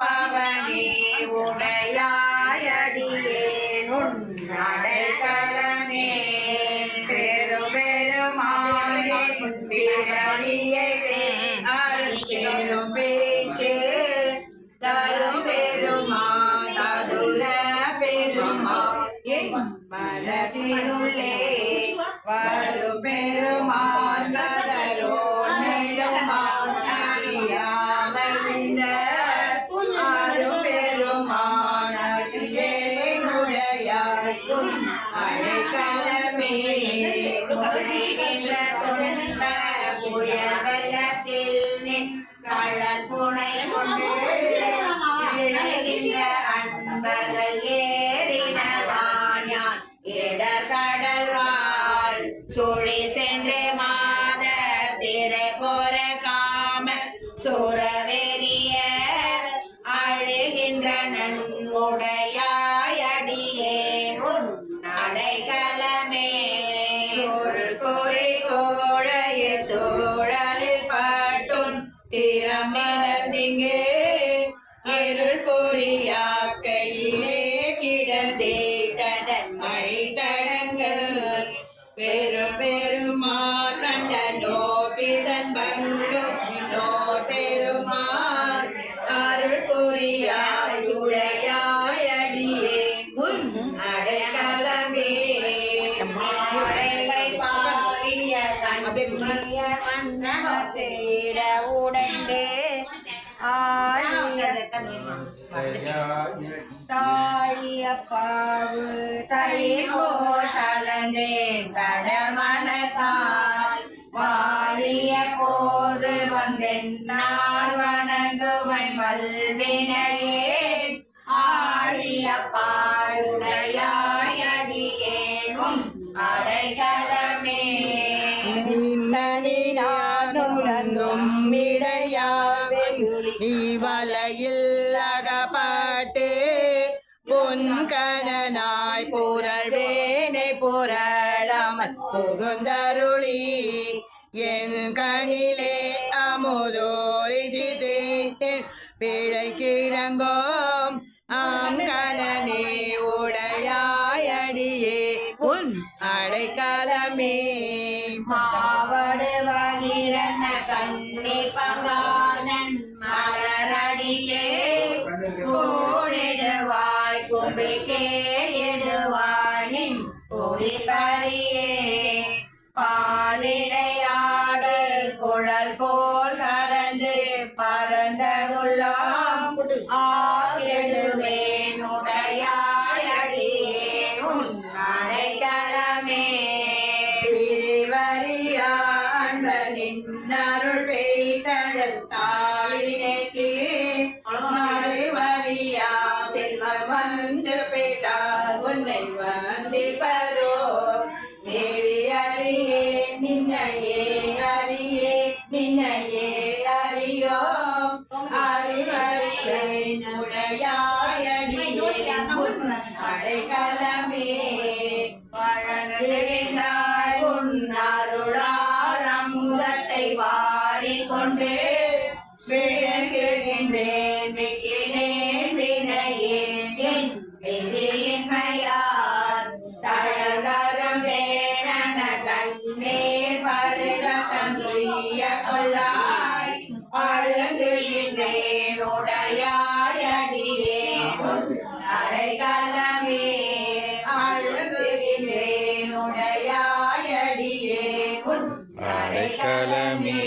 பவனே உடையாயடியேனுன் அடைக்கலமே பெருமானே பிறவியை அறுத்தெரும் பேச்சு தரும் பெருமா சதுர பெருமா என் மனதினுள்ளே வரும் பெருமான் மலரோ நெடுமான் அறியாமல் ஆறும் பெருமான் அடியே நுழையாள் அடைக்கலமே மொழிகின்ற தொண்ட புயல் வெள்ளத்தில் நின் கடல் புனை கொண்டு இழைகின்ற அன்பர்கள் ஏறினவான் யான் இடர் கடல்வாள் சுழி சென்று மாத திரை போற காம சுரவெறிய அழுகின்ற நன்முடையாயடியே உன் அடைக்கலமே பொறி கோழைய சூழலில் பட்டுன் திறமிழந்திங்கே இருள் பொறியாக்கையிலே கிடந்தே கடன்மை கடங்கள் பெருமான் நண்டனோ பிதன் பங்கும் நோ பெருமான் அருள் பொறியாய் சுடையாய் அடியே உன் அடைக்கலமே பாரிய கண்ணிய மன்னமேட உடைந்து தாழிய பாவு தயிர்கோள் தளந்தேன் கடமனத்தால் வாழிய போது வந்தென்னால் வணங்குவன் வல்வினையே ஆழிய பாழுடையாயடியேனும் அடைகலமே நானுலங்கும் இடையாவின் நீ வலையில் அகப்பட்டு பொன்கணனாய் புரள்வேனை புரளாமல் புகுந்தருளி என் கணிலே அமுதோரிதி பிழைக்கிறங்கோம் ஆம் கணனே உடையாயடியே உன் அடைக்கலமே மாவடு வகிரன கண்ணி பகானன் மலரடியே கூடிடுவாய் கும்பிக்கே இடுவாய் நின் பொறிப்பறியே பாலிடையாடு குழல் போல் கறந்து பரந்தகுள்ளாம் ஆகிடுவேன் உடையாயடியேன் உன் அடைக்கலமே பிரிவரியா அன்பனின் அருள் பெய்தழல் தாளினைக்கு மறைவரியா செல்வம் வந்து பெற்றார் உன்னை வந்திப்பதோ தேவி அறியே நின்னையே அறியே நின்னையே அறியோ அறிவறியை உடையாயடியே உன் அடைக்கலமே வழங்குகின்றாய் உன் அருளார் அமுதத்தை வாரிக் கொண்டு விளங்குகின்றேன் மிக்கினேன் வினையேன் என் விதியின்மையார் தழகரம் பேரன கண்ணே பருகத்தம் துய்ய கொள்ளாய் அழகுகின்றேன் உடையாயடியே உன் அடைக்கலமே அழகுகின்றேன் உடையாயடியே உன் அடைக்கலமே.